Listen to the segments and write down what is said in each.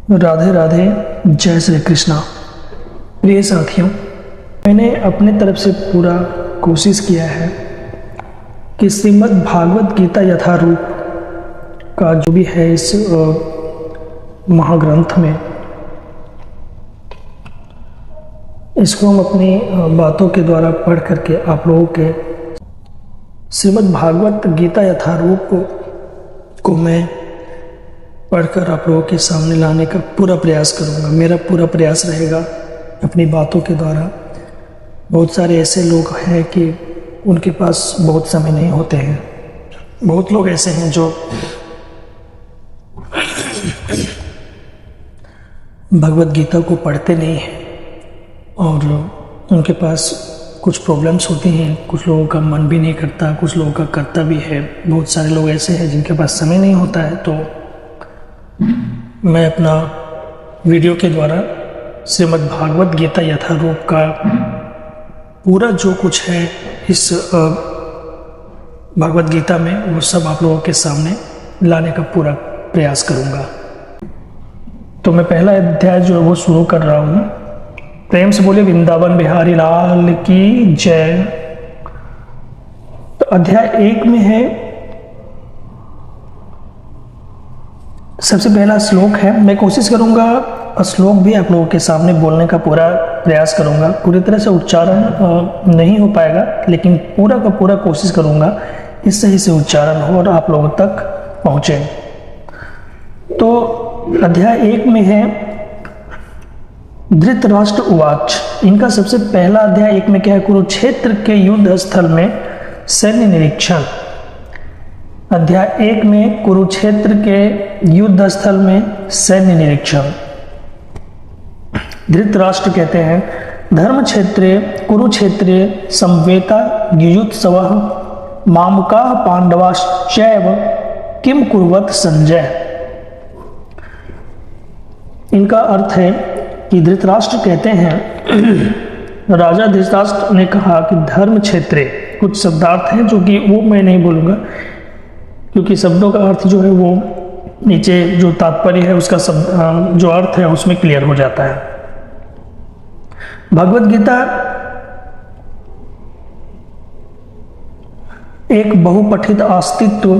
राधे राधे, जय श्री कृष्णा। प्रिय साथियों, मैंने अपने तरफ से पूरा कोशिश किया है कि श्रीमद् भागवत गीता यथारूप का जो भी है इस महाग्रंथ में, इसको हम अपनी बातों के द्वारा पढ़ करके आप लोगों के श्रीमद् भागवत गीता यथारूप को मैं पढ़कर आप लोगों के सामने लाने का पूरा प्रयास करूंगा। मेरा पूरा प्रयास रहेगा अपनी बातों के द्वारा। बहुत सारे ऐसे लोग हैं कि उनके पास बहुत समय नहीं होते हैं। बहुत लोग ऐसे हैं जो भगवत गीता को पढ़ते नहीं हैं और उनके पास कुछ प्रॉब्लम्स होती हैं। कुछ लोगों का मन भी नहीं करता, कुछ लोगों का करता भी है। बहुत सारे लोग ऐसे हैं जिनके पास समय नहीं होता है। तो मैं अपना वीडियो के द्वारा श्रीमद् भागवत गीता यथारूप का पूरा जो कुछ है इस भगवत गीता में, वो सब आप लोगों के सामने लाने का पूरा प्रयास करूंगा। तो मैं पहला अध्याय जो है वो शुरू कर रहा हूँ। प्रेम से बोले वृंदावन बिहारी लाल की जय। तो अध्याय 1 में है, सबसे पहला श्लोक है। मैं कोशिश करूंगा श्लोक भी आप लोगों के सामने बोलने का पूरा प्रयास करूंगा। पूरी तरह से उच्चारण नहीं हो पाएगा, लेकिन पूरा का पूरा कोशिश करूंगा कि सही से उच्चारण हो और आप लोगों तक पहुंचे। तो अध्याय 1 में है धृतराष्ट्र उवाच। इनका सबसे पहला अध्याय 1 में क्या है? कुरुक्षेत्र के युद्ध स्थल में सैन्य निरीक्षण। अध्याय 1 में कुरुक्षेत्र के युद्ध स्थल में सैन्य निरीक्षण। धृतराष्ट्र कहते हैं, धर्म क्षेत्रे कुरुक्षेत्रे संवेता युयुत्सवः मामकाः पांडवाश्चैव किम कुर्वत संजय। इनका अर्थ है कि धृतराष्ट्र कहते हैं, राजा धृतराष्ट्र ने कहा कि धर्म क्षेत्रे, कुछ शब्दार्थ हैं जो कि वो मैं नहीं बोलूँगा क्योंकि शब्दों का अर्थ जो है वो नीचे जो तात्पर्य है उसका शब्द जो अर्थ है उसमें क्लियर हो जाता है। भगवत गीता एक बहुपठित अस्तित्व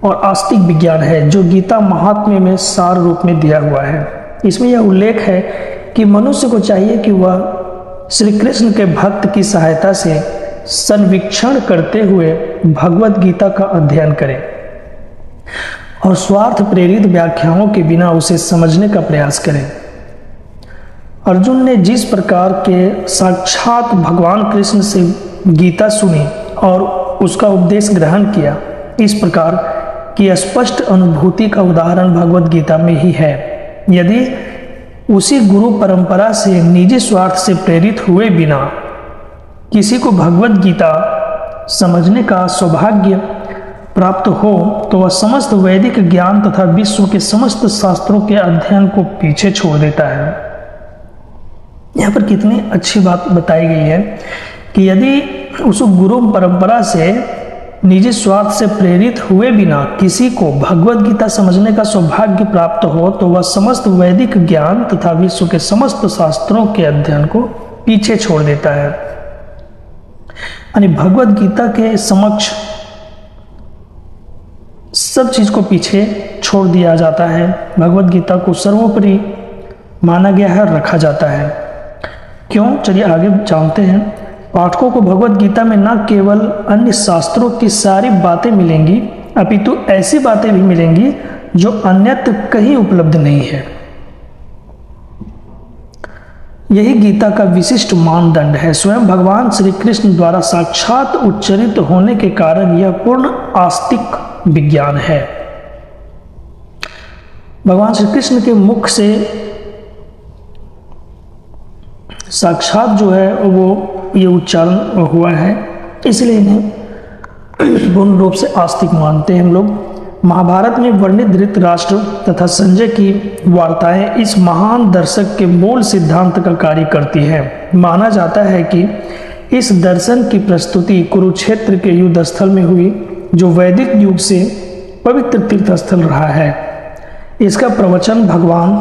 और आस्तिक विज्ञान है जो गीता महात्म्य में सार रूप में दिया हुआ है। इसमें यह उल्लेख है कि मनुष्य को चाहिए कि वह श्री कृष्ण के भक्त की सहायता से संवीक्षण करते हुए भगवत गीता का अध्ययन करें और स्वार्थ प्रेरित व्याख्याओं के बिना उसे समझने का प्रयास करें। अर्जुन ने जिस प्रकार के साक्षात भगवान कृष्ण से गीता सुनी और उसका उपदेश ग्रहण किया, इस प्रकार की स्पष्ट अनुभूति का उदाहरण भगवत गीता में ही है। यदि उसी गुरु परंपरा से निजी स्वार्थ से प्रेरित हुए बिना किसी को भगवत गीता समझने का सौभाग्य प्राप्त हो तो वह समस्त वैदिक ज्ञान तथा विश्व के समस्त शास्त्रों के अध्ययन को पीछे छोड़ देता है। यहाँ पर कितनी अच्छी बात बताई गई है कि यदि उस गुरु परंपरा से निजी स्वार्थ से प्रेरित हुए बिना किसी को भगवत गीता समझने का सौभाग्य प्राप्त हो तो वह समस्त वैदिक ज्ञान तथा विश्व के समस्त शास्त्रों के अध्ययन को पीछे छोड़ देता है। यानी भगवत गीता के समक्ष सब चीज को पीछे छोड़ दिया जाता है। भगवत गीता को सर्वोपरि माना गया है, रखा जाता है। क्यों? चलिए आगे जानते हैं। पाठकों को भगवत गीता में न केवल अन्य शास्त्रों की सारी बातें मिलेंगी, अपितु ऐसी बातें भी मिलेंगी जो अन्यत्र कहीं उपलब्ध नहीं है। यही गीता का विशिष्ट मानदंड है। स्वयं भगवान श्री कृष्ण द्वारा साक्षात उच्चरित होने के कारण यह पूर्ण आस्तिक विज्ञान है। भगवान श्री कृष्ण के मुख से साक्षात जो है वो ये उच्चारण हुआ है, इसलिए इन्हें पूर्ण रूप से आस्तिक मानते हैं हम लोग। महाभारत में वर्णित धृतराष्ट्र तथा संजय की वार्ताएं इस महान दर्शक के मूल सिद्धांत का कार्य करती है। माना जाता है कि इस दर्शन की प्रस्तुति कुरुक्षेत्र के युद्ध स्थल में हुई, जो वैदिक युग से पवित्र तीर्थ स्थल रहा है। इसका प्रवचन भगवान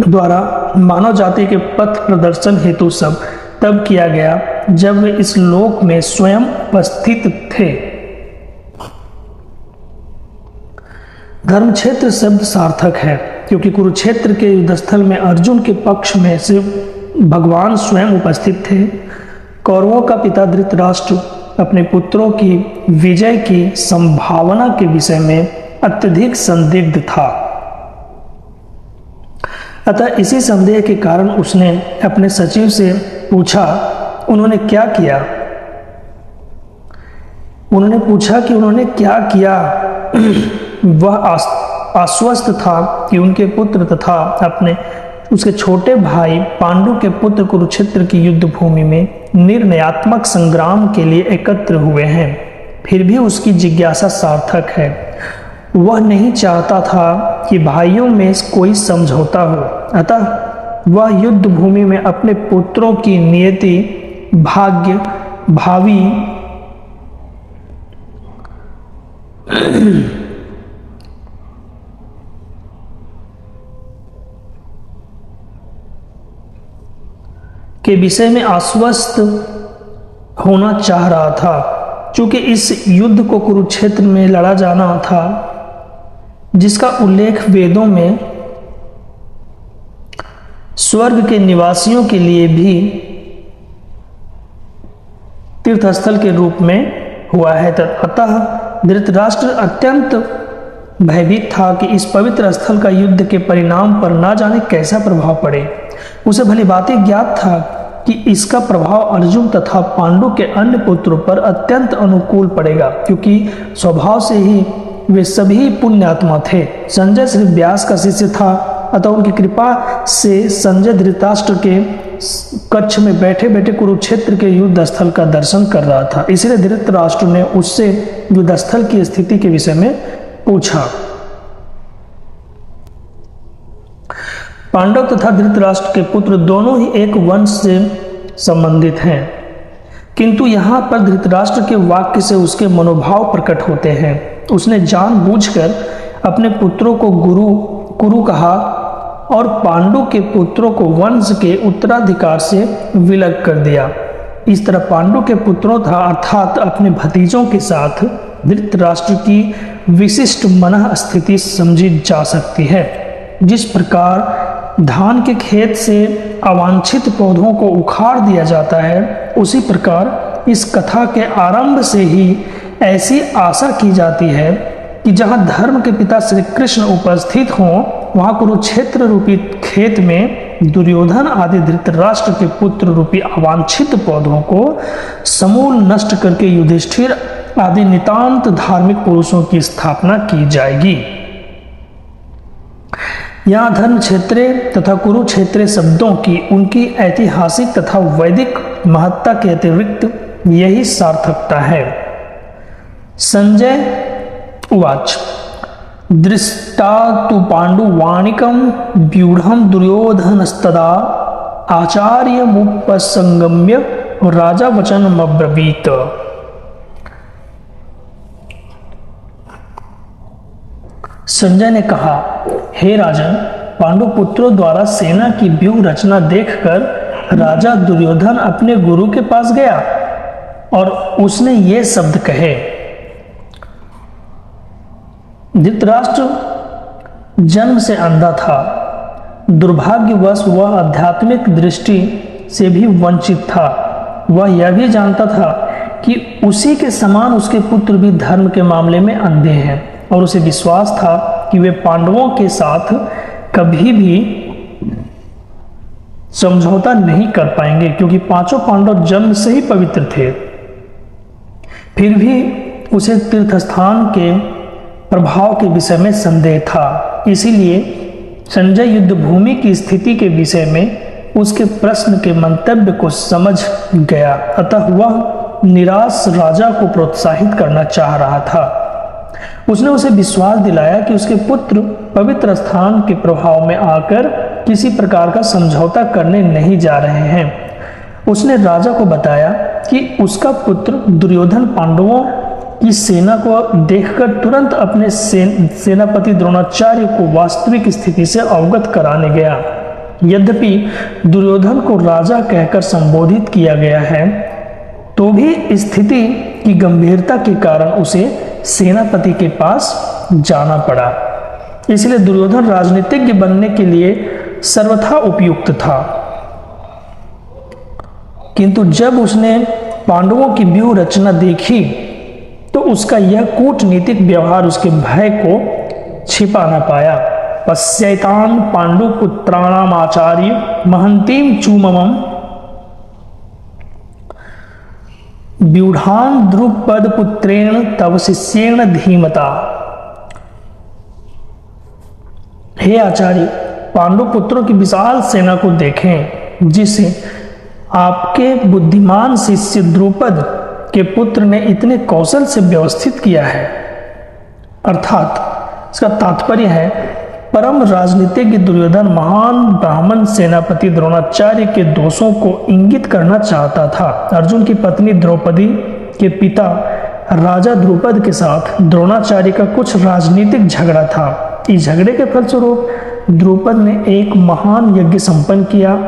द्वारा मानव जाति के पथ प्रदर्शन हेतु सब तब किया गया जब वे इस लोक में स्वयं उपस्थित थे। धर्मक्षेत्र शब्द सार्थक है क्योंकि कुरुक्षेत्र के युद्धस्थल में अर्जुन के पक्ष में से भगवान स्वयं उपस्थित थे। कौरवों का पिता धृतराष्ट्र अपने पुत्रों की विजय की संभावना के विषय में अत्यधिक संदिग्ध था। अतः इसी संदेह के कारण उसने अपने सचिव से पूछा उन्होंने क्या किया। उन्होंने पूछा कि उन्होंने क्या किया। वह आश्वस्त था कि उनके पुत्र तथा अपने उसके छोटे भाई पांडु के पुत्र कुरुक्षेत्र की युद्ध भूमि में निर्णयात्मक संग्राम के लिए एकत्र हुए हैं। फिर भी उसकी जिज्ञासा सार्थक है। वह नहीं चाहता था कि भाइयों में कोई समझौता हो, अतः वह युद्ध भूमि में अपने पुत्रों की नियति, भाग्य, भावी के विषय में आश्वस्त होना चाह रहा था। चूंकि इस युद्ध को कुरुक्षेत्र में लड़ा जाना था, जिसका उल्लेख वेदों में स्वर्ग के निवासियों के लिए भी तीर्थस्थल के रूप में हुआ है। अतः धृतराष्ट्र अत्यंत भयभीत था कि इस पवित्र स्थल का युद्ध के परिणाम पर ना जाने कैसा प्रभाव पड़े। उसे भली बातें ज्ञात था कि इसका प्रभाव अर्जुन तथा पांडु के अन्य पुत्रों पर अत्यंत अनुकूल पड़ेगा, क्योंकि स्वभाव से ही वे सभी पुण्यात्मा थे। संजय श्री व्यास का शिष्य था, अतः उनकी कृपा से संजय धृतराष्ट्र के कक्ष में बैठे बैठे कुरुक्षेत्र के युद्ध स्थल का दर्शन कर रहा था। इसलिए धृतराष्ट्र ने उससे युद्ध स्थल की स्थिति के विषय में पूछा। पांडव तथा धृतराष्ट्र के पुत्र दोनों ही एक वंश से संबंधित हैं, किंतु यहाँ पर धृतराष्ट्र के वाक्य से उसके मनोभाव प्रकट होते हैं। उसने जानबूझकर अपने पुत्रों को कुरु कहा और पांडु के पुत्रों को वंश के उत्तराधिकार से विलग कर दिया। इस तरह पांडु के पुत्रों था अर्थात अपने भतीजों के साथ धृतराष्ट्र की विशिष्ट मनः स्थिति समझी जा सकती है। जिस प्रकार धान के खेत से अवांछित पौधों को उखाड़ दिया जाता है, उसी प्रकार इस कथा के आरंभ से ही ऐसी आशा की जाती है कि जहां धर्म के पिता श्री कृष्ण उपस्थित हों, वहां कुरुक्षेत्र रूपी खेत में दुर्योधन आदि धृतराष्ट्र के पुत्र रूपी अवांछित पौधों को समूल नष्ट करके युधिष्ठिर आदि नितांत धार्मिक पुरुषों की स्थापना की जाएगी। यहाँ धर्म क्षेत्रे तथा कुरुक्षेत्रे शब्दों की उनकी ऐतिहासिक तथा वैदिक महत्ता के अतिरिक्त यही सार्थकता है। संजय उवाच दृष्टा तु पांडुवाणिकं व्यूढ़ं दुर्योधनस्तदा आचार्यमुपसंगम्य राजा वचनमब्रवीत। संजय ने कहा, हे राजन, पांडु पुत्रों द्वारा सेना की व्यूह रचना देखकर राजा दुर्योधन अपने गुरु के पास गया और उसने ये शब्द कहे। धृतराष्ट्र जन्म से अंधा था। दुर्भाग्यवश वह आध्यात्मिक दृष्टि से भी वंचित था। वह यह भी जानता था कि उसी के समान उसके पुत्र भी धर्म के मामले में अंधे हैं और उसे विश्वास था कि वे पांडवों के साथ कभी भी समझौता नहीं कर पाएंगे, क्योंकि पांचों पांडव जन्म से ही पवित्र थे। फिर भी उसे तीर्थस्थान के प्रभाव के विषय में संदेह था। इसीलिए संजय युद्ध भूमि की स्थिति के विषय में उसके प्रश्न के मंतव्य को समझ गया, अतः वह निराश राजा को प्रोत्साहित करना चाह रहा था। उसने उसे विश्वास दिलाया कि उसके पुत्र पवित्र स्थान के प्रभाव में आकर किसी प्रकार का समझौता करने नहीं जा रहे हैं। उसने राजा को बताया कि उसका पुत्र दुर्योधन पांडवों की सेना को देखकर तुरंत अपने सेनापति द्रोणाचार्य को वास्तविक स्थिति से अवगत कराने गया। यद्यपि दुर्योधन को राजा कहकर संबोधित किया गया है, तो भी स्थिति की गंभीरता के कारण उसे सेनापति के पास जाना पड़ा। इसलिए दुर्योधन राजनीतिज्ञ बनने के लिए सर्वथा उपयुक्त था। किंतु जब उसने पांडवों की व्यूह रचना देखी तो उसका यह कूटनीतिक व्यवहार उसके भय को छिपा न पाया। पश्यैतान पांडुपुत्राणाम आचार्य महंतीम चूममं व्यूढ़ान द्रुपद पुत्रेण तव शिष्येण धीमता। हे आचार्य, पांडु पुत्रों की विशाल सेना को देखें, जिसे आपके बुद्धिमान शिष्य द्रुपद के पुत्र ने इतने कौशल से व्यवस्थित किया है। अर्थात इसका तात्पर्य है, परम राजनीतिज्ञ दुर्योधन महान ब्राह्मण सेनापति द्रोणाचार्य के दोषों को इंगित करना चाहता था। अर्जुन की पत्नी द्रौपदी के पिता राजा द्रुपद के साथ द्रोणाचार्य का कुछ राजनीतिक झगड़ा था। इस झगड़े के फलस्वरूप द्रुपद ने एक महान यज्ञ संपन्न किया,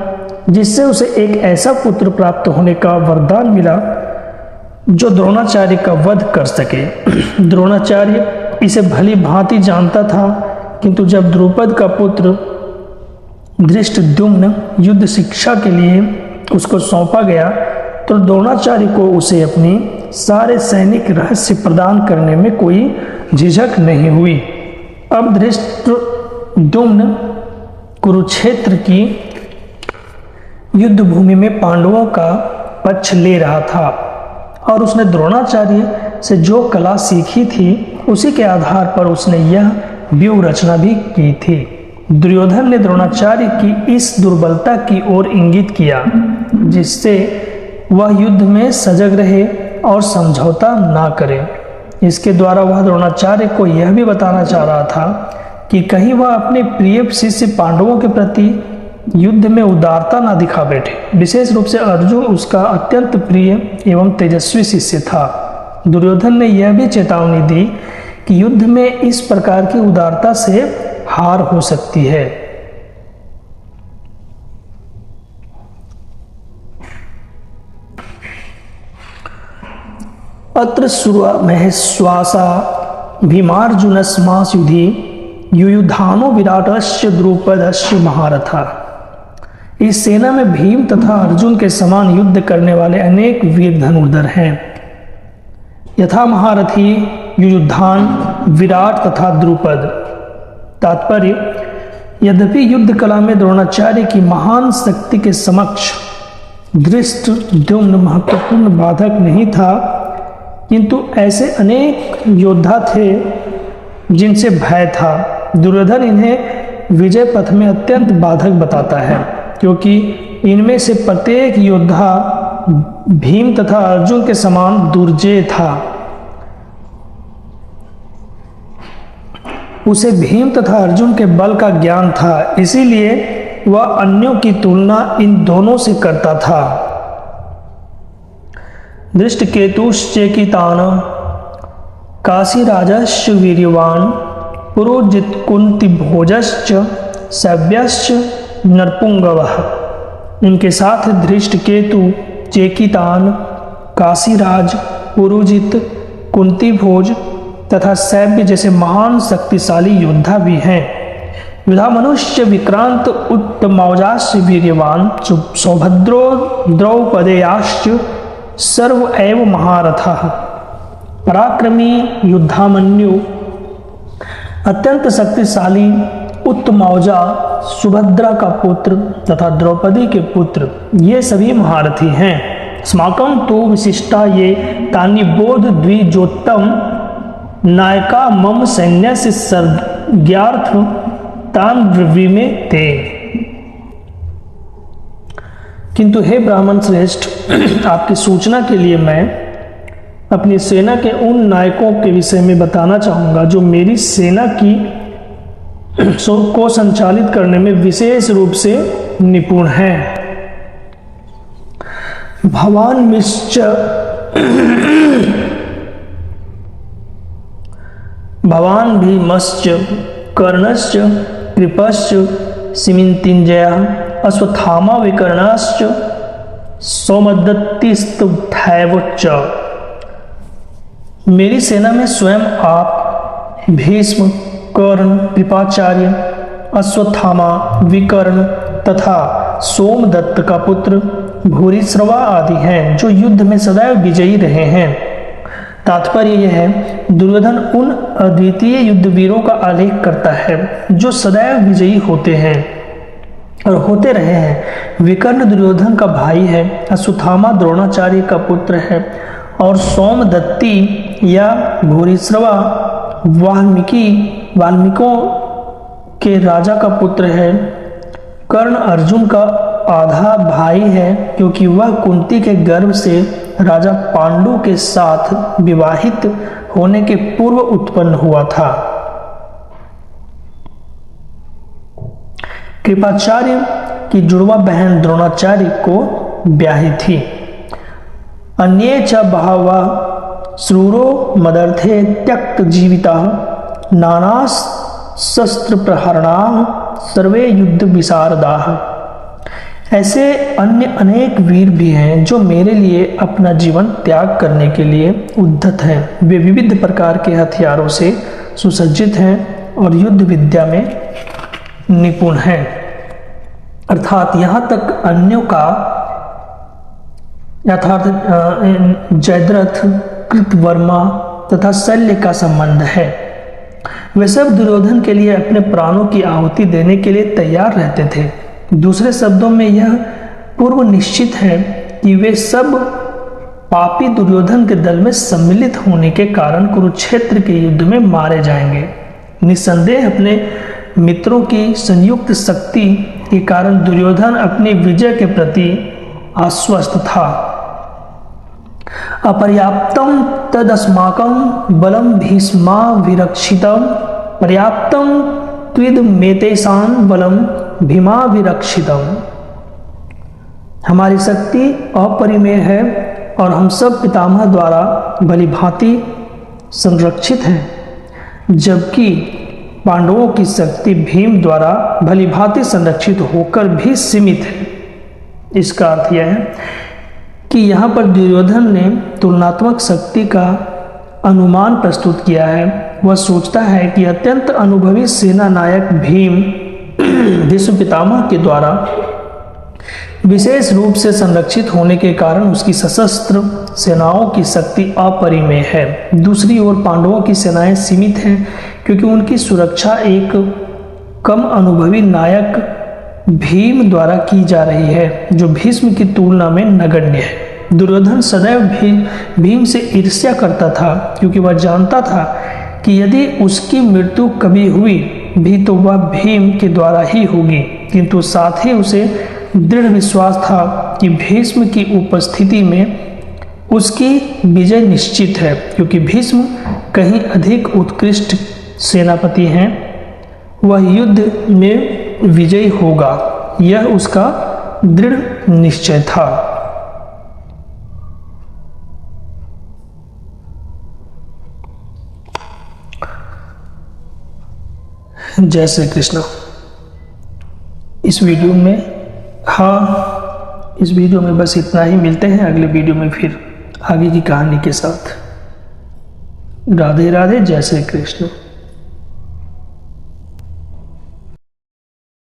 जिससे उसे एक ऐसा पुत्र प्राप्त होने का वरदान मिला जो द्रोणाचार्य का वध कर सके। द्रोणाचार्य इसे भली भांति जानता था, किंतु जब द्रुपद का पुत्र धृष्टद्युम्न युद्ध शिक्षा के लिए उसको सौंपा गया, तो द्रोणाचार्य को उसे अपनी सारे सैनिक रहस्य प्रदान करने में कोई झिझक नहीं हुई। अब धृष्टद्युम्न कुरुक्षेत्र की युद्ध भूमि में पांडवों का पक्ष ले रहा था और उसने द्रोणाचार्य से जो कला सीखी थी, उसी के आधार पर उसने यह व्यूह रचना भी की थी। दुर्योधन ने द्रोणाचार्य की इस दुर्बलता की ओर इंगित किया, जिससे वह युद्ध में सजग रहे और समझौता ना करे। इसके द्वारा वह द्रोणाचार्य को यह भी बताना चाह रहा था कि कहीं वह अपने प्रिय शिष्य पांडवों के प्रति युद्ध में उदारता ना दिखा बैठे। विशेष रूप से अर्जुन उसका अत्यंत प्रिय एवं तेजस्वी शिष्य था। दुर्योधन ने यह भी चेतावनी दी कि युद्ध में इस प्रकार की उदारता से हार हो सकती है। अत्र श्रुवा महेश्वासा भीमार्जुनस्मास युधि युयुधानो विराटस्य द्रुपदस्य महारथा। इस सेना में भीम तथा अर्जुन के समान युद्ध करने वाले अनेक वीर धनुर्धर हैं, यथा महारथी युयुधान, विराट तथा द्रुपद। तात्पर्य, यद्यपि युद्ध कला में द्रोणाचार्य की महान शक्ति के समक्ष धृष्टद्युम्न महत्वपूर्ण बाधक नहीं था, किंतु ऐसे अनेक योद्धा थे जिनसे भय था। दुर्योधन इन्हें विजय पथ में अत्यंत बाधक बताता है, क्योंकि इनमें से प्रत्येक योद्धा भीम तथा अर्जुन के समान दुर्जेय था। उसे भीम तथा अर्जुन के बल का ज्ञान था, इसीलिए वह अन्यों की तुलना इन दोनों से करता था। धृष्टकेतुश्चेकितान काशीराजश्च वीर्यवान पुरोजित कुंती भोजश्च सव्यश्च नरपुंगवः। इनके साथ धृष्टकेतु, चेकितान, काशीराज, पुरोजित, कुंती भोज तथा सैव्य जैसे महान शक्तिशाली योद्धा भी हैं। युधामनुश्च विक्रांत उत्तमौजाश्च वीर्यवान सौभद्रो द्रौपदेयाश्च सर्व एव महारथः। पराक्रमी युद्धामन्यु, अत्यंत शक्तिशाली उत्तमौजा, सुभद्रा का पुत्र तथा द्रौपदी के पुत्र, ये सभी महारथी हैं। अस्माकं तो विशिष्टा ये तानि बोध द्विजोत्तम नायका मम सैन्यस्य सर्ग्यार्थ तान ब्रवीमे ते। किंतु हे ब्राह्मण श्रेष्ठ, आपकी सूचना के लिए मैं अपनी सेना के उन नायकों के विषय में बताना चाहूंगा जो मेरी सेना की को संचालित करने में विशेष रूप से निपुण हैं। भवान मिश्च भवान भीमश्च कर्णश्च कृपश्च सिमिन्तिञ्जयः अश्वत्थामा विकर्णश्च सौमदत्तिस्तथैवोच्च। मेरी सेना में स्वयं आप, भीष्म, कर्ण, कृपाचार्य, अश्वत्थामा, विकर्ण तथा सोमदत्त का पुत्र भूरिश्रवा आदि हैं जो युद्ध में सदैव विजयी रहे हैं। तात्पर्य यह है, दुर्योधन उन अद्वितीय युद्धवीरों का आलेख करता है जो सदैव विजयी होते हैं और होते रहे हैं। विकर्ण दुर्योधन का भाई है, अश्वत्थामा द्रोणाचार्य का पुत्र है और सोमदत्ती या भूरिश्रवा वाल्मीकियों के राजा का पुत्र है। कर्ण अर्जुन का आधा भाई है क्योंकि वह कुंती के गर्भ से राजा पांडु के साथ विवाहित होने के पूर्व उत्पन्न हुआ था। कृपाचार्य की जुड़वा बहन द्रोणाचार्य को ब्याही थी। अन्ये च बहवः श्रूरो मदर्थे त्यक्त जीविता नाना शस्त्र प्रहरणाः सर्वे युद्ध विशारदाः। ऐसे अन्य अनेक वीर भी हैं जो मेरे लिए अपना जीवन त्याग करने के लिए उद्यत हैं। वे विविध प्रकार के हथियारों से सुसज्जित हैं और युद्ध विद्या में निपुण हैं। अर्थात यहाँ तक अन्यों का जयद्रथ, कृतवर्मा तथा शल्य का संबंध है। वे सब दुर्योधन के लिए अपने प्राणों की आहुति देने के लिए तैयार रहते थे। दूसरे शब्दों में यह पूर्व निश्चित है कि वे सब पापी दुर्योधन के दल में सम्मिलित होने के कारण कुरुक्षेत्र के युद्ध में मारे जाएंगे। निस्संदेह अपने मित्रों की संयुक्त शक्ति के कारण दुर्योधन अपनी विजय के प्रति आश्वस्त था। अपर्याप्तम तदस्माकं बलम भीष्माभिरक्षितम पर्याप्तम त्विदमेतेषां बलम भीमाभिरक्षितम। हमारी शक्ति अपरिमेय है और हम सब पितामह द्वारा भलीभांति संरक्षित हैं, जबकि पांडवों की शक्ति भीम द्वारा भलीभांति संरक्षित होकर भी सीमित है। इसका अर्थ यह है कि यहाँ पर दुर्योधन ने तुलनात्मक शक्ति का अनुमान प्रस्तुत किया है। वह सोचता है कि अत्यंत अनुभवी सेना नायक भीम भीष्म पितामह के द्वारा विशेष रूप से संरक्षित होने के कारण उसकी सशस्त्र सेनाओं की शक्ति अपरिमेय है। दूसरी ओर पांडवों की सेनाएं सीमित हैं क्योंकि उनकी सुरक्षा एक कम अनुभवी नायक भीम द्वारा की जा रही है जो भीष्म की तुलना में नगण्य है। दुर्योधन सदैव भीम से ईर्ष्या करता था क्योंकि वह जानता था कि यदि उसकी मृत्यु कभी हुई भी तो वह भीम के द्वारा ही होगी, किंतु साथ ही उसे दृढ़ विश्वास था कि भीष्म की उपस्थिति में उसकी विजय निश्चित है क्योंकि भीष्म कहीं अधिक उत्कृष्ट सेनापति हैं। वह युद्ध में विजयी होगा, यह उसका दृढ़ निश्चय था। जय श्री कृष्ण। इस वीडियो में बस इतना ही। मिलते हैं अगले वीडियो में फिर आगे की कहानी के साथ। राधे राधे, जय श्री कृष्ण।